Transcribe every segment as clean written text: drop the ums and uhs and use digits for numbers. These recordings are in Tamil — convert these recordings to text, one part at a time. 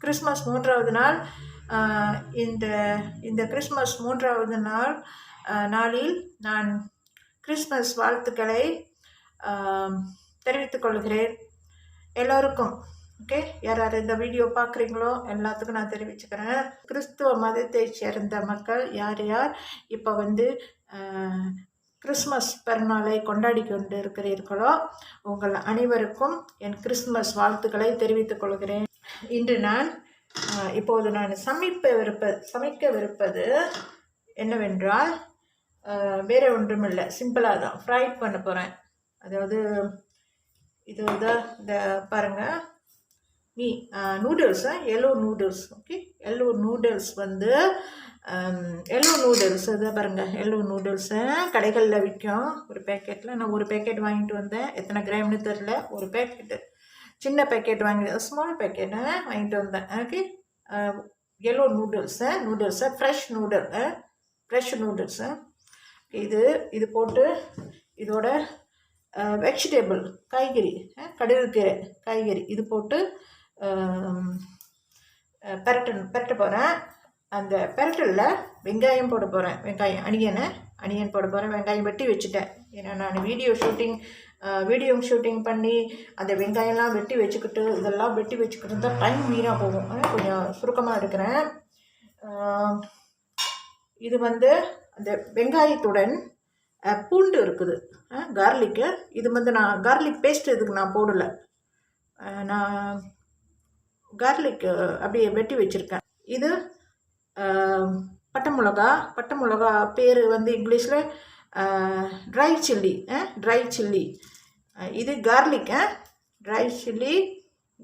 கிறிஸ்மஸ் 3வது நாள். இந்த இந்த கிறிஸ்மஸ் 3வது நாளில் நான் கிறிஸ்மஸ் வாழ்த்துக்களை தெரிவித்துக் கொள்கிறேன் எல்லோருக்கும். ஓகே, யார் யார் இந்த வீடியோ பார்க்குறீங்களோ எல்லாத்துக்கும் நான் தெரிவிச்சுக்கிறேன். கிறிஸ்துவ மதத்தை சேர்ந்த மக்கள் யார் யார் இப்போ கிறிஸ்மஸ் பெருநாளை கொண்டாடி கொண்டு இருக்கிறீர்களோ உங்கள் அனைவருக்கும் என் கிறிஸ்மஸ் வாழ்த்துக்களை தெரிவித்துக் கொள்கிறேன். இன்று இப்போது நான் சமைக்கவிருப்பது என்னவென்றால் வேறு ஒன்றுமில்லை, சிம்பிளாக தான் ஃப்ரைட் பண்ண போகிறேன். அதாவது இது இந்த பாருங்கள், noodles, yellow noodles. Okay, yellow noodles yellow noodles இதை பாருங்கள். எல்லோ நூடுல்ஸு கடைகளில் விற்கும் ஒரு பேக்கெட்டில். நான் ஒரு பேக்கெட் வாங்கிட்டு வந்தேன், எத்தனை கிராம்னு தெரில. ஒரு பேக்கெட்டு சின்ன பேக்கெட் ஸ்மால் பேக்கெட்டை வாங்கிட்டு வந்தேன். Okay, yellow noodles fresh noodles. இது போட்டு இதோட வெஜிடபிள் காய்கறி, கடுகு காய்கறி இது போட்டு பெரட்ட போகிறேன். அந்த பெரட்டலில் வெங்காயம் போட போகிறேன். அனியன் போட போகிறேன். வெங்காயம் வெட்டி வச்சுட்டேன். ஏன்னா நான் வீடியோ ஷூட்டிங் பண்ணி அந்த வெங்காயம்லாம் வெட்டி வச்சுக்கிட்டு தான் டைம் வீணாக போகும். கொஞ்சம் சுருக்கமாக எடுக்கிறேன். இது அந்த வெங்காயத்துடன் பூண்டு இருக்குது, கார்லிக்கு. இது நான் கார்லிக் பேஸ்ட் இதுக்கு நான் போடலை. நான் கார்லிக் அப்படியே வெட்டி வச்சுருக்கேன். இது பட்டை மிளகா பேர் இங்கிலீஷில் ட்ரை சில்லி. இது கார்லிக், ட்ரை சில்லி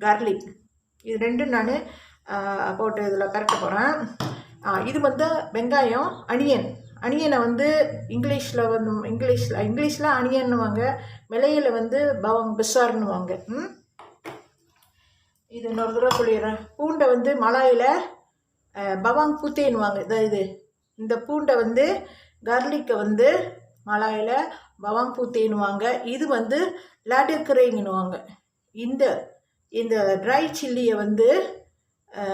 கார்லிக். இது ரெண்டும் நான் போட்டு இதில் பரட்ட போகிறேன். இது வெங்காயம், அனியனை இங்கிலீஷில் அனியன்னுவாங்க, மலையில் பவங் பிசார்னுவாங்க. இது இன்னொரு தடவை சொல்லிடுறேன். பூண்டை மலாயில் பவாங் பூத்தேன்னுவாங்க. இந்த பூண்டை கார்லிக்கை மலாயில் பவாங் பூத்தேன்னுவாங்க. இது லாடுக்கிரைங்குவாங்க. இந்த ட்ரை சில்லியை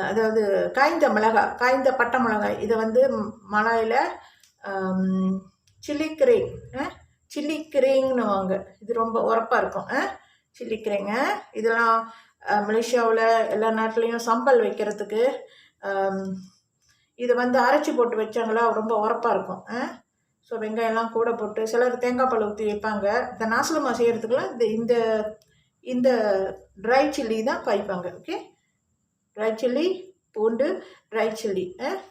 அதாவது காய்ந்த பட்டை மிளகாய், இதை மலாயில் சில்லிக்கிரேங்குவாங்க. இது ரொம்ப உரப்பாக இருக்கும், சில்லிக்கிரேங்க. இதெல்லாம் மலேசியாவில் எல்லா நாட்டிலையும் சம்பல் வைக்கிறதுக்கு இதை அரைச்சி போட்டு வச்சாங்களா ரொம்ப உரப்பாக இருக்கும். ஸோ வெங்காயம்லாம் கூட போட்டு சிலர் தேங்காய் பால் ஊற்றி வைப்பாங்க. இந்த நாசலமா செய்கிறதுக்குலாம் இந்த ட்ரை சில்லி தான் காய்ப்பாங்க. ஓகே, ட்ரை சில்லி, பூண்டு, ட்ரை சில்லி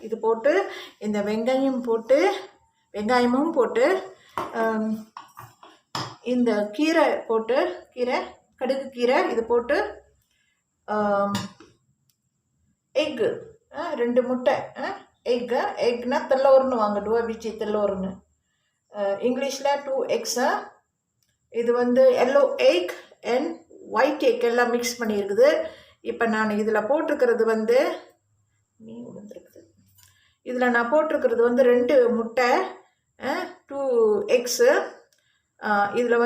இது போட்டு இந்த வெங்காயமும் போட்டு இந்த கீரை கடுகு கீரை இது போட்டு எக்கு 2 முட்டை. எக்னா தெல்லோர்னு வாங்க, டுவபிச்சி தெல்லோர்னு இங்கிலீஷில் 2 eggs. இது yellow egg and white egg எல்லாம் மிக்ஸ் பண்ணியிருக்குது. இப்போ நான் இதில் போட்டிருக்கிறது மீன் விழுந்துருக்குது. இதில் நான் போட்டிருக்கிறது 2 முட்டை, 2 eggs. இதில்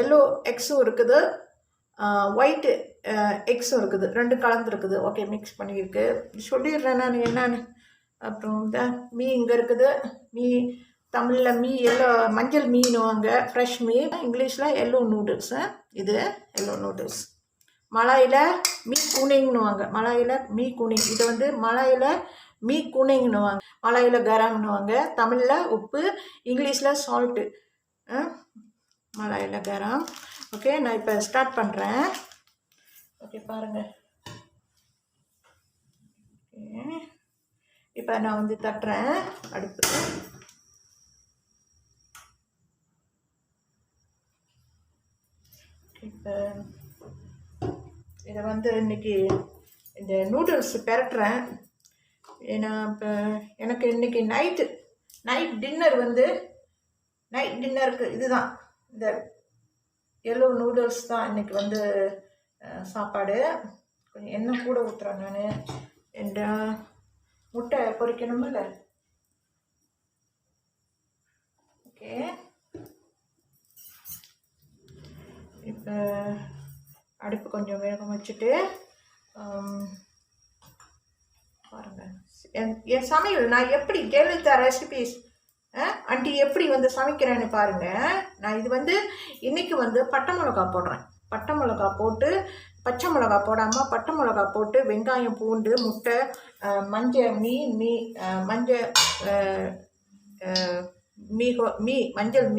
எல்லோ எக்ஸும் இருக்குது, ஒயிட் எக்ஸும் இருக்குது, 2 கலந்துருக்குது. ஓகே, மிக்ஸ் பண்ணியிருக்கு. சொல்லிடுறேன் நான் என்னன்னு. அப்புறம் இங்கே இருக்குது. தமிழில் எல்லோ மஞ்சள் மீனுவாங்க, ஃப்ரெஷ் மீன். இங்கிலீஷில் எல்லோ நூடுல்ஸு. இது எல்லோ நூடுல்ஸ். மலாயில் கூனைங்குவாங்க. இது மலாயில் கூனைங்குவாங்க. மலாயில் கரம்னுவாங்க. தமிழில் உப்பு, இங்கிலீஷில் சால்ட்டு, மலாயில் கரம். ஓகே, நான் இப்போ ஸ்டார்ட் பண்ணுறேன். ஓகே, பாருங்கள். ஓகே, இப்போ நான் தட்டுறேன் அடுப்பு. இப்போ இதை இன்னைக்கு இந்த நூடுல்ஸ் பெரட்டுறேன். ஏன்னா இப்போ எனக்கு இன்றைக்கி நைட் டின்னருக்கு இதுதான், இந்த எல்லோ நூடுல்ஸ் தான் இன்றைக்கி சாப்பாடு. கொஞ்சம் எண்ணெய் கூட ஊற்றுறேன் நான். என்ற முட்டை பொரிக்கணுமில்ல. ஓகே, இப்போ அடுப்பு கொஞ்சம் வேகம் வச்சுட்டு என் சமையல் நான் எப்படி கேளுத்த ரெசிபீஸ் ஆண்டி எப்படி வந்து சமைக்கிறேன்னு பாருங்கள். நான் இது வந்து இன்றைக்கி வந்து பட்டை மிளகா போடுறேன். பட்டை மிளகா போட்டு பச்சை மிளகா போடாமல் பட்டை மிளகா போட்டு வெங்காயம் பூண்டு முட்டை மஞ்சள் மஞ்சள் மஞ்சள்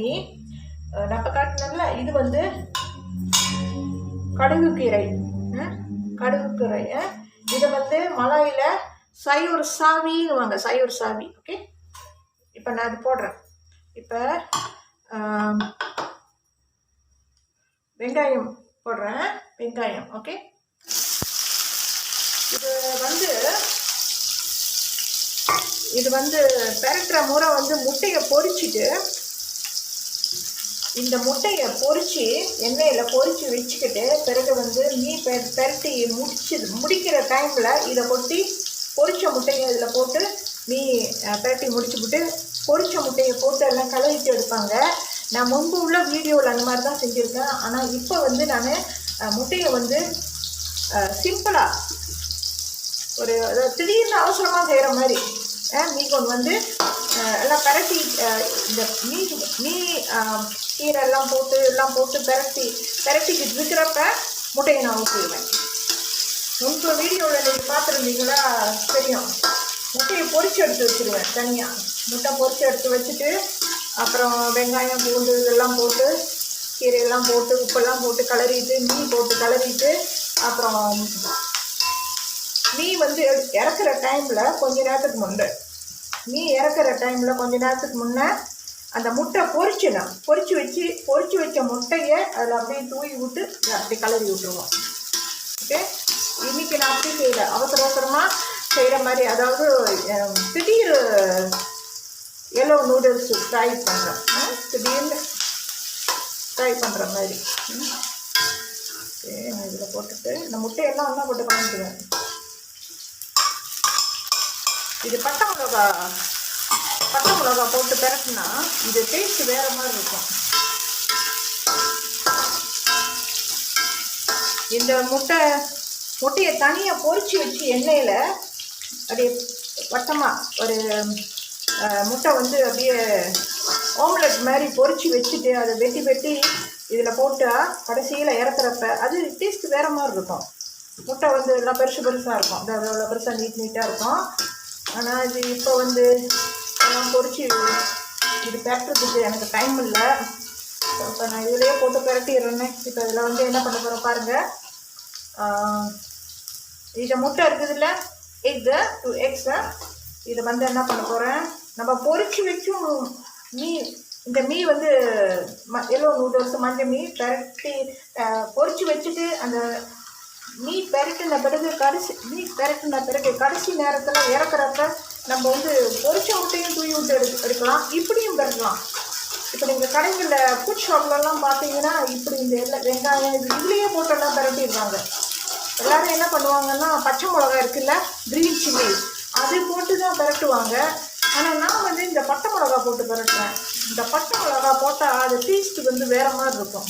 நம்ம காட்டினல இது வந்து கடுகு கீரை இதை வந்து மலாயில் சையூர் சாவின்னுவாங்க, சையூர் சாவி. ஓகே, இப்போ நான் அது போடுறேன். இப்போ வெங்காயம் போடுறேன், வெங்காயம். ஓகே, இது வந்து பெரட்டுற முறை வந்து முட்டையை பொரிச்சிட்டு இந்த முட்டையை பொரித்து எண்ணெயில் பொரித்து வச்சுக்கிட்டு பிறகு வந்து பெரட்டி முடிக்கிற டைமில் இதை கொட்டி பொரிச்ச முட்டையை இதில் போட்டு பெரட்டி முடிச்சுவிட்டு பொரிச்ச முட்டையை போட்டு எல்லாம் கலரிட்டு எடுப்பாங்க. நான் முன்பு உள்ள வீடியோவில் அந்த மாதிரி தான் செஞ்சுருக்கேன். ஆனால் இப்போ வந்து நான் முட்டையை வந்து சிம்பிளாக ஒரு திடீர்னு அவசரமாக செய்கிற மாதிரி மீன் வந்து எல்லாம் பரட்டி இந்த கீரை எல்லாம் போட்டு பரட்டிக்கிட்டு இருக்கிறப்ப முட்டையை நான் ஊற்றிடுவேன். முன்பு வீடியோவில் நீங்கள் பார்த்துருந்தீங்களா தெரியும். முட்டையை பொரிச்சு எடுத்து வச்சுருவேன் தனியாக. முட்டை பொரிச்சு எடுத்து வச்சுட்டு அப்புறம் வெங்காயம் பூண்டு இதெல்லாம் போட்டு கீரையெல்லாம் போட்டு உப்பெல்லாம் போட்டு கலரிட்டு போட்டு கலரிட்டு அப்புறம் வந்து இறக்குற டைமில் கொஞ்ச நேரத்துக்கு முன்னே அந்த முட்டை பொரிச்சு வச்ச முட்டையை அதில் அப்படியே தூவி விட்டு அப்படி கலரி விட்டுருவோம். ஓகே, இன்றைக்கி நான் அப்படி செய்யலை, அவசரமாக செய்கிற மாதிரி. அதாவது திடீர் எல்லோ நூடுல்ஸ் ட்ரை பண்ணுறேன், திடீர்னு ட்ரை பண்ணுற மாதிரி. ஓகே, நான் இதில் போட்டுட்டு இந்த முட்டையெல்லாம் ஒன்றா போட்டு கலந்துக்குவேன். இது பட்டை மிளகா போட்டு பெரட்டினா இது டேஸ்ட் வேறு மாதிரி இருக்கும். இந்த முட்டையை தனியாக பொரிச்சு வச்சு எண்ணெயில் அப்படியே வட்டமாக ஒரு முட்டை வந்து அப்படியே ஆம்லெட் மாதிரி பொரிச்சு வச்சுட்டு அதை வெட்டி இதில் போட்டால் கடைசியில் இறக்குறப்ப அது டேஸ்ட் வேறு மாதிரி இருக்கும். முட்டை வந்து எல்லாம் பெருசாக இருக்கும், அதாவது அவ்வளோ பெருசாக நீட்டாக இருக்கும். ஆனால் இது இப்போ வந்து எல்லாம் பொரிச்சு இது பெரட்டுறதுக்கு எனக்கு டைம் இல்லை. இப்போ நான் இதிலேயே போட்டு பெரட்டிடுறேன்னு. இப்போ இதில் வந்து என்ன பண்ண போகிறேன் பாருங்கள். இதை முட்டை இருக்குதுல்ல, டூ எக்ஸு இதை வந்து என்ன பண்ண போகிறேன், நம்ம பொரிச்சு வச்சும் இந்த வந்து எல்லோ நூடுல்ஸ் மஞ்சள் பெரட்டி பொரிச்சு வச்சுட்டு அந்த பெரட்டின பிறகு கடைசி நேரத்தில் இறக்குறப்ப நம்ம வந்து பொரிச்ச முட்டையும் தூவி விட்டு எடுக்கலாம், இப்படியும் பெரட்டலாம். இப்போ நீங்கள் கடைகளில் ஃபுட் ஷாப்லலாம் பார்த்தீங்கன்னா இப்படி இந்த வெங்காயம் இதுலேயே போட்டெல்லாம் பெரட்டிடுறாங்க. எல்லோரும் என்ன பண்ணுவாங்கன்னா பச்சை மிளகா இருக்குல்ல, க்ரீன் சில்லி அது போட்டு தான் பெரட்டுவாங்க. ஆனால் நான் வந்து இந்த பட்டை மிளகா போட்டு பெரட்டுறேன். இந்த பட்டை மிளகா போட்டால் அது டேஸ்ட்டு வந்து வேறு மாதிரி இருக்கும்.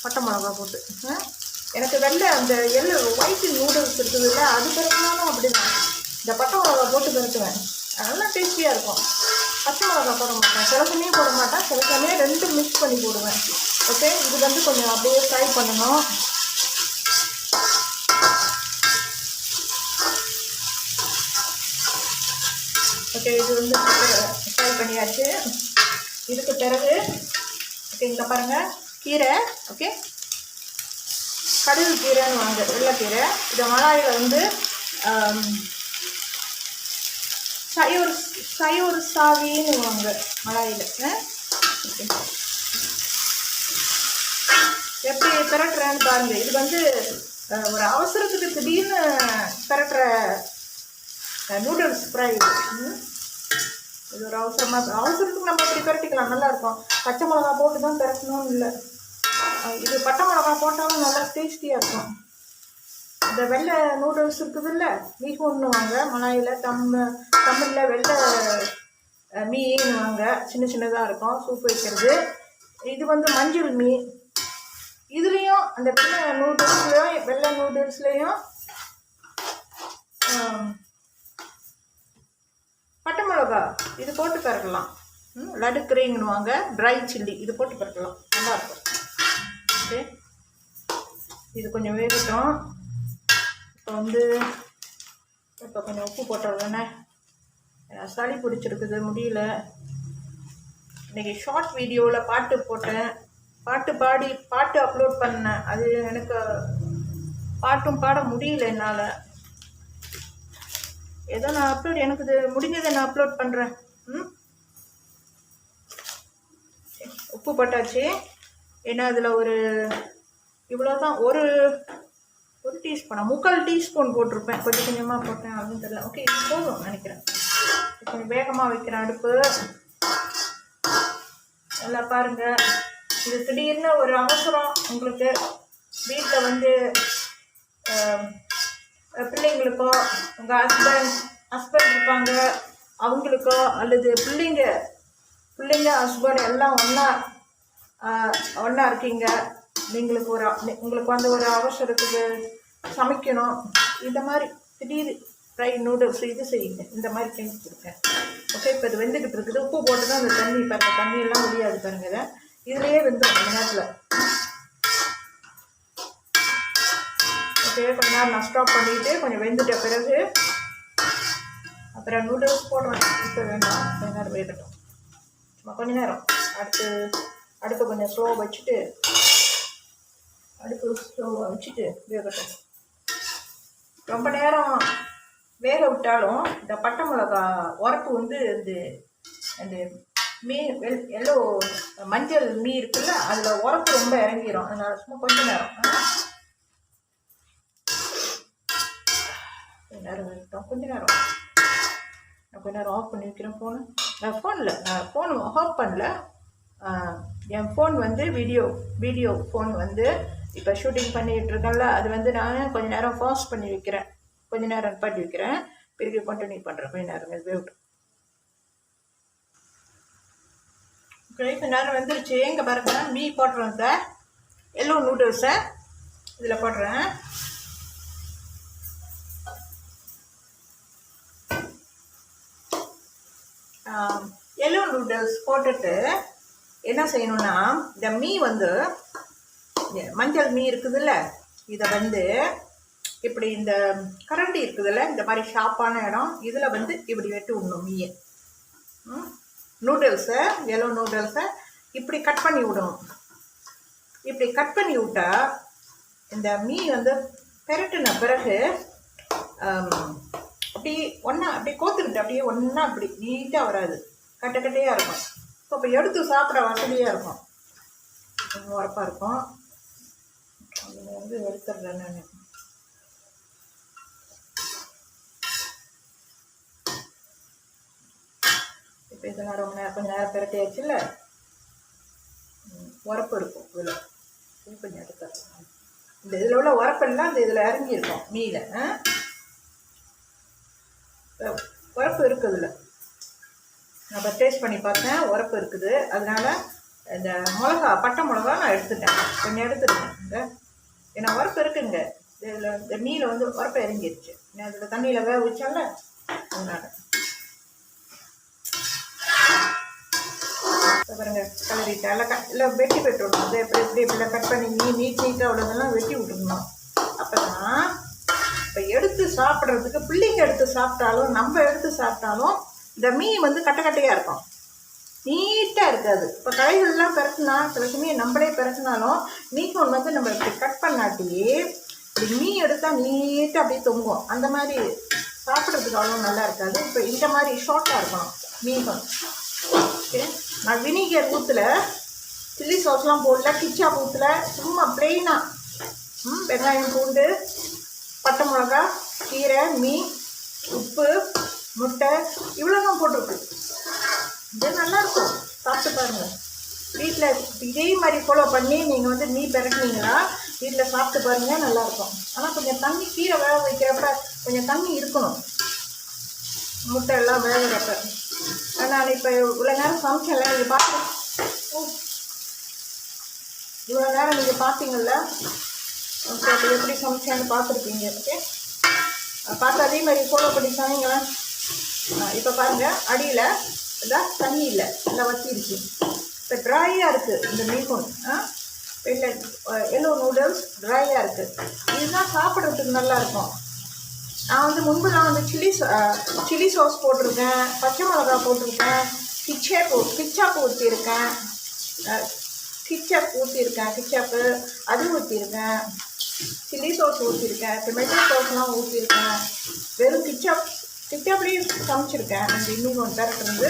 பட்டை மிளகா போட்டு எனக்கு அந்த ஒயிட் நூடுல்ஸ் இருக்குதுல்ல, அது பெரட்டினாலும் அப்படி தான் இந்த பட்டை மிளகா போட்டு பெரட்டுவேன். நல்லா டேஸ்டியாக இருக்கும். பச்சை மிளகா போட மாட்டேன், சில சமயம் போட மாட்டேன், சில சமயம் ரெண்டும் மிக்ஸ் பண்ணி போடுவேன். ஓகே, இது வந்து கொஞ்சம் அப்படியே ஃப்ரை பண்ணணும். ஓகே, இது வந்து ஃப்ரை பண்ணியாச்சு. இதுக்கு பிறகு ஓகே இங்கே பாருங்கள் கீரை. ஓகே, கடுகு கீரைன்னு வாங்க, வெள்ளைக்கீரை. இதை மலாயில் வந்து சையூர் சாவின்னு வாங்க மலாயில். ஓகே, எப்படி பெரட்டுறேன்னு பாருங்கள். இது வந்து ஒரு அவசரத்துக்கு திடீர்னு பெரட்டுற நூடுல்ஸ் ஃப்ரை. இது ஒரு அவசரத்துக்கு நம்ம இப்படி பெரட்டிக்கலாம், நல்லாயிருக்கும். பச்சை மிளகா போட்டு தான் பெரட்டணும்னு இல்லை, இது பட்டை மிளகா போட்டாலும் நல்லா டேஸ்டியாக இருக்கும். இந்த வெள்ளை நூடுல்ஸ் இருக்குதுல்ல, மீகோன்னுவாங்க மலாயில், தமிழில் வெள்ளை மீன்னுவாங்க, சின்னதாக இருக்கும் சூப் வைக்கிறது. இது வந்து மஞ்சள் இதுலேயும் அந்த வெள்ளை நூடுல்ஸ்லேயும் இது போட்டு பறக்கலாம். லடுக்குறீங்கன்னுவாங்க, ட்ரை சில்லி இது போட்டு பறக்கலாம், நல்லாயிருக்கும். ஓகே, இது கொஞ்சம் வேகட்டும். இப்போ கொஞ்சம் உப்பு போட்டுறேன்னே, சளி பிடிச்சிருக்குது, முடியல. இன்றைக்கி ஷார்ட் வீடியோவில் பாட்டு போட்டேன், பாட்டு அப்லோட் பண்ணேன். அது எனக்கு பாட்டும் பாட முடியல என்னால். ஏதோ நான் எனக்கு இது முடிஞ்சதை நான் அப்லோட் பண்ணுறேன். உப்பு போட்டாச்சு. ஏன்னா அதில் இவ்வளோதான், ஒரு டீஸ்பூனா 3/4 டீஸ்பூன் போட்டிருப்பேன், கொஞ்சம் கொஞ்சமாக போட்டேன், அப்படின்னு தெரியல. ஓகே, இது போதும் நினைக்கிறேன். கொஞ்சம் வேகமாக வைக்கிறேன் அடுப்பு. நல்லா பாருங்கள், இது திடீர்னு ஒரு அவசரம் உங்களுக்கு வீட்டில் பிள்ளைங்களுக்கோ, உங்கள் ஹஸ்பண்ட் இருப்பாங்க அவங்களுக்கோ, அல்லது பிள்ளைங்க ஹஸ்பண்ட் எல்லாம் ஒன்றா இருக்கீங்க, உங்களுக்கு ஒரு அவசரத்துக்கு சமைக்கணும், இந்த மாதிரி திடீர் ஃப்ரை நூடுல்ஸ் இது செய்யுங்க. இந்த மாதிரி செஞ்சுருக்கேன். ஓகே, இப்போ இது வெந்துக்கிட்டு இருக்குது. உப்பு போட்டு தான் அந்த தண்ணியெல்லாம் முடியாது பாருங்க. இதுலேயே வெந்துடும் அந்த நேரத்தில். ஓகே, கொஞ்ச நேரம் நான் ஸ்டாப் பண்ணிவிட்டு கொஞ்சம் வெந்துட்ட பிறகு அப்புறம் நூடுல்ஸ் போடுறேன். இப்போ வேண்டாம், கொஞ்ச நேரம் வேகட்டும். சும்மா கொஞ்ச நேரம் அடுப்பு கொஞ்சம் ஸ்லோவாக வச்சுட்டு வேகட்டும். ரொம்ப நேரம் வேக விட்டாலும் இந்த பட்டை மிளகா உரப்பு அந்த எல்லோ மஞ்சள் மீ இருக்குல்ல, அதில் உரப்பு ரொம்ப இறங்கிடும். அதனால் சும்மா கொஞ்ச நேரம் வேகட்டும். கொஞ்ச நேரம் நான் கொஞ்ச நேரம் ஆஃப் பண்ணி வைக்கிறேன் ஃபோனு. நான் ஃபோன் ஆஃப் பண்ணல. என் ஃபோன் வீடியோ ஃபோன் இப்போ ஷூட்டிங் பண்ணிகிட்டு இருக்கேன்ல, அது நான் கொஞ்சம் நேரம் ஃபாஸ்ட் பண்ணி வைக்கிறேன், கொஞ்சம் நேரம் நிப்பாட்டி வைக்கிறேன், பிறகு கண்டினியூ பண்ணுறேன். கொஞ்சம் நேரம் வேகட்டும். கொஞ்சம் நேரம் வந்துருச்சு. இங்கே பாருங்க, மீ போடுறேன் சார், எல்லோ நூடுல்ஸை இதில் போடுறேன். எல்லோ நூடுல்ஸ் போட்டுட்டு என்ன செய்யணும்னா, இந்த மீ மஞ்சள் மீ இருக்குதுல்ல, இதை இப்படி இந்த கரண்டி இருக்குதுல்ல, இந்த மாதிரி ஷார்ப்பான இடம், இதில் இப்படி வெட்டி விடணும் மீயை. நூடுல்ஸை, எல்லோ நூடுல்ஸை இப்படி கட் பண்ணி விடணும். இப்படி கட் பண்ணி விட்டா இந்த மீ பெரட்டின பிறகு அப்படி கோத்துக்கிட்டு அப்படியே ஒன்றா அப்படி நீட்டாக வராது, கட்டையாக இருக்கும். ஸோ இப்போ எடுத்து சாப்பிட வசதியாக இருக்கும், உரப்பாக இருக்கும். அது எடுத்துடுறேன் நான். இப்போ இதெல்லாம் கொஞ்சம் நேரம் பெரட்டியாச்சுல்ல, உரப்பு இருக்கும் இதில், கொஞ்சம் எடுத்துடுறேன். இந்த இதில் உள்ள உரப்பெல்லாம் இந்த இதில் இறங்கியிருக்கும் மீயில். உரப்பு இருக்குது இதில், நான் டேஸ்ட் பண்ணி பார்த்தேன், உரப்பு இருக்குது. அதனால இந்த பட்டை மிளகா நான் எடுத்துட்டேன், கொஞ்சம் எடுத்துருக்கேன். ஏன்னா உரப்பு இருக்குங்க இதில், இந்த மீனில் உரப்பு இறங்கிடுச்சு. நான் அதில் தண்ணியில் வேக வச்சால, அதனால பாருங்க கலரிட்டேன். இல்லை வெட்டி விட்டுடணும், அது இப்படி கட் பண்ணி நீட்டாக அவ்வளோதெல்லாம் வெட்டி விட்டுருணும். அப்போ தான் இப்போ எடுத்து சாப்பிட்றதுக்கு, பிள்ளைங்க எடுத்து சாப்பிட்டாலும் நம்ம எடுத்து சாப்பிட்டாலும் இந்த மீ கட்டையாக இருக்கும், நீட்டாக இருக்காது. இப்போ கடைகள்லாம் பெரட்டினா சில சமயம் நம்மளே பெரட்டினாலும் மீன் நம்ம இப்படி கட் பண்ணாட்டி இப்படி மீ எடுத்தால் நீட்டாக அப்படியே தொங்கும். அந்த மாதிரி சாப்பிட்றதுக்கு அவ்வளோ நல்லா இருக்காது. இப்போ இந்த மாதிரி ஷார்ட்டாக இருக்கணும் மீன். ஓகே, நான் வினிகர் ஊற்றல, சில்லி சாஸ்லாம் போடல, கிச்சாப் ஊற்றல, சும்மா ப்ளெயினாக வெங்காயம், பூண்டு, பட்டை மிளகா, கீரை, மீன், உப்பு, முட்டை இவ்வளோதான் போட்டிருக்கு. இது நல்லாயிருக்கும், சாப்பிட்டு பாருங்கள். வீட்டில் இதே மாதிரி ஃபாலோ பண்ணி நீங்கள் மீ பெரட்டினீங்கன்னா வீட்டில் சாப்பிட்டு பாருங்கள், நல்லாயிருக்கும். ஆனால் கொஞ்சம் தண்ணி, கீரை வேக வைக்கிறப்ப கொஞ்சம் தண்ணி இருக்கணும், முட்டை எல்லாம் வேகிறப்ப. நான் இப்போ இவ்வளோ நேரம் சமைச்சல, நீங்கள் பார்த்து இவ்வளோ நேரம் நீங்கள் பார்த்தீங்கள்ல, ஓகே, அப்போ எப்படி சமைச்சேன்னு பார்த்துருப்பீங்க. ஓகே, பார்த்து அதே மாதிரி ஃபாலோ பண்ணி சமைங்களேன். இப்போ பாருங்கள், அடியில் இதான் தண்ணி இல்லை, நல்லா வற்றிடுச்சு. இப்போ ட்ரையாக இருக்குது இந்த மீன். இல்லை எல்லோ நூடுல்ஸ் ட்ரையாக இருக்குது. இதுதான் சாப்பிட்றதுக்கு நல்லாயிருக்கும். நான் வந்து முன்பெல்லாம் வந்து சில்லி சாஸ் போட்டிருக்கேன், பச்சை மிளகா போட்டிருக்கேன், கிச்சாப்பு ஊற்றிருக்கேன், கிச்சாப்பு அது ஊற்றிருக்கேன், சில்லி சாஸ் ஊற்றிருக்கேன், டொமேட்டோ சாஸ்லாம் ஊற்றிருக்கேன், வெறும் கிச்சாப்லேயும் சமைச்சிருக்கேன். அந்த இன்னும் ஒன்று திறக்கிறது.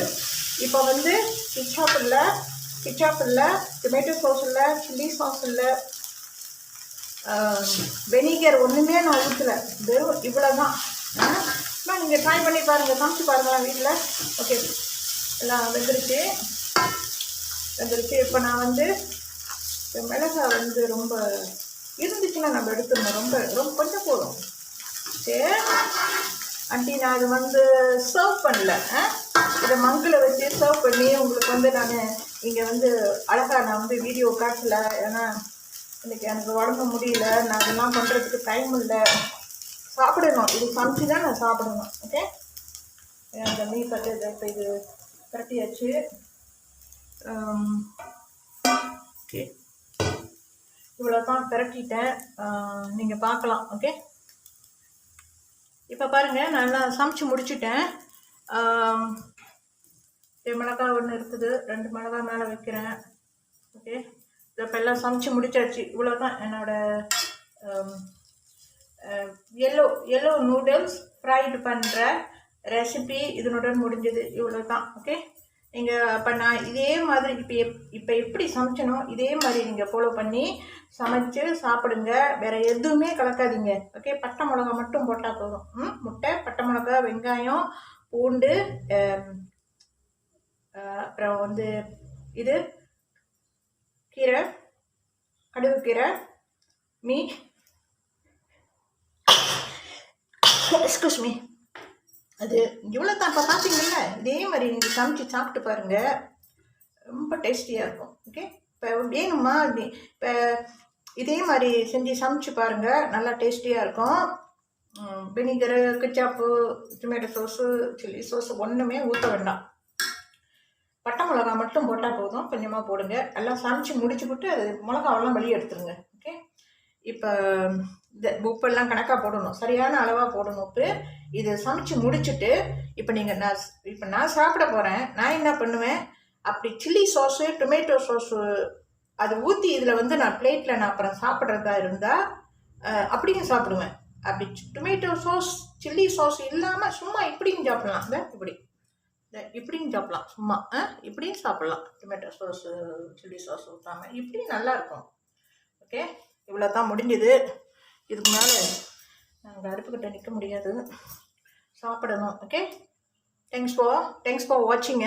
இப்போ வந்து கிச்சாப் இல்லை, டொமேட்டோ சாஸ் இல்லை, சில்லி சாஸ் இல்லை, வெனிகர் ஒன்றுமே நான் ஊற்றலை, வெறும் இவ்வளோ தான். நீங்கள் ட்ரை பண்ணி பாருங்கள், சமைச்சு பாருங்களேன் வீட்டில். ஓகே, எல்லாம் வெந்துருச்சு. இப்போ நான் வந்து மிளகாய் வந்து ரொம்ப இருந்துச்சுன்னா நம்ம எடுத்துடணும். ரொம்ப கொஞ்சம் போதும். சரி ஆண்டி, நான் இது வந்து சர்வ் பண்ணல. இதை மங்கில் வச்சு சர்வ் பண்ணி உங்களுக்கு வந்து நான் இங்கே வந்து அழகாக நான் வந்து வீடியோ காட்டல. ஏன்னா இன்றைக்கி எனக்கு உடம்பு முடியல, நான் அதெல்லாம் பண்ணுறதுக்கு டைம் இல்லை. சாப்பிடணும், இது சமைச்சு தான் நான் சாப்பிடணும். ஓகே, அந்த மீன் கட்டு இப்போ இது கட்டியாச்சு. ஓகே, இவ்வளோ தான் பிரட்டிட்டேன். நீங்கள் பார்க்கலாம். ஓகே, இப்போ பாருங்கள், நான் சமைச்சு முடிச்சுட்டேன். மிளகாய் ஒன்று இருக்குது, 2 மிளகாய் மேலே வைக்கிறேன். ஓகே, இப்போ எல்லாம் சமைச்சு முடிச்சாச்சு. இவ்வளோ தான் என்னோடய எல்லோ நூடுல்ஸ் ஃப்ரைடு பண்ணுற ரெசிபி இதனுடன் முடிஞ்சது. இவ்வளோ தான். ஓகே, நீங்கள் இப்போ நான் இதே மாதிரி இப்போ எப்படி சமைச்சனோ இதே மாதிரி நீங்கள் ஃபாலோ பண்ணி சமைச்சு சாப்பிடுங்க. வேறு எதுவுமே கலக்காதீங்க. ஓகே, பட்டை மிளகா மட்டும் போட்டால் போதும். முட்டை, பட்டை மிளகா, வெங்காயம், பூண்டு, அப்புறம் வந்து இது கீரை, கடுகு கீரை, மீட், எக்ஸ்கூஸ் மீ, அது இவ்வளோ தான். இப்போ பார்த்தீங்கல்ல, இதே மாதிரி நீங்கள் சமைச்சு சாப்பிட்டு பாருங்கள், ரொம்ப டேஸ்டியாக இருக்கும். ஓகே, இப்போ வேணுமா இப்போ இதே மாதிரி செஞ்சு சமைச்சு பாருங்கள், நல்லா டேஸ்டியாக இருக்கும். Vinegar, ketchup, tomato sauce, chilli sauce ஒன்றுமே ஊற்ற வேண்டாம். பட்டை மிளகா மட்டும் போட்டால் போதும், கொஞ்சமாக போடுங்க. எல்லாம் சமைச்சு முடிச்சுக்கிட்டு அது மிளகாவெல்லாம் வெளியே எடுத்துருங்க. ஓகே, இப்போ இந்த உப்பெல்லாம் கணக்காக போடணும், சரியான அளவாக போடணும் உப்பு. இதை சமைச்சு முடிச்சுட்டு இப்போ நான் சாப்பிட போகிறேன். நான் என்ன பண்ணுவேன், அப்படி சில்லி சாஸு, டொமேட்டோ சோஸு அதை ஊற்றி இதில் வந்து நான் பிளேட்டில் நான் அப்புறம் சாப்பிட்றதா இருந்தால் அப்படியும் சாப்பிடுவேன். அப்படி டொமேட்டோ சாஸ், சில்லி சாஸ் இல்லாமல் சும்மா இப்படியும் சாப்பிட்லாம். இப்படியும் சாப்பிட்லாம், சும்மா இப்படியும் சாப்பிட்லாம். டொமேட்டோ சாஸு, சில்லி சாஸ் ஊற்றாமல் இப்படியும் நல்லாயிருக்கும். ஓகே, இவ்வளோ தான் முடிஞ்சுது. இதுக்கு மேலே நாங்கள் அடுப்புக்கிட்ட நிற்க முடியாது, சாப்பிடணும். Okay, thanks for வாட்சிங்க.